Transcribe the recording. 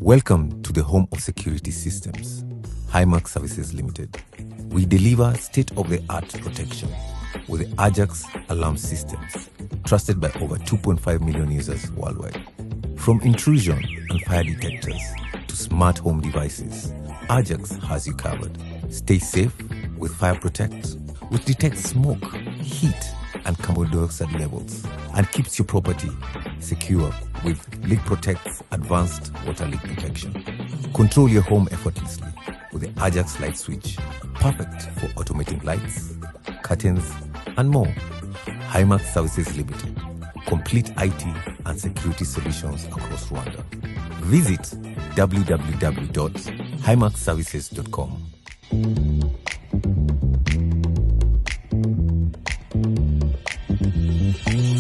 Welcome to the home of security systems, Ajax Services Limited. We deliver state-of-the-art protection with the Ajax alarm systems, trusted by over 2.5 million users worldwide. From intrusion and fire detectors to smart home devices, Ajax has you covered. Stay safe with Fire Protect, which detects smoke, heat, and carbon dioxide levels and keeps your property secure with Leak Protect's advanced water leak detection. Control your home effortlessly with the Ajax light switch, perfect for automating lights, curtains, and more. Ajax Services Limited, complete IT and security solutions across Rwanda. Visit www.himaxservices.com.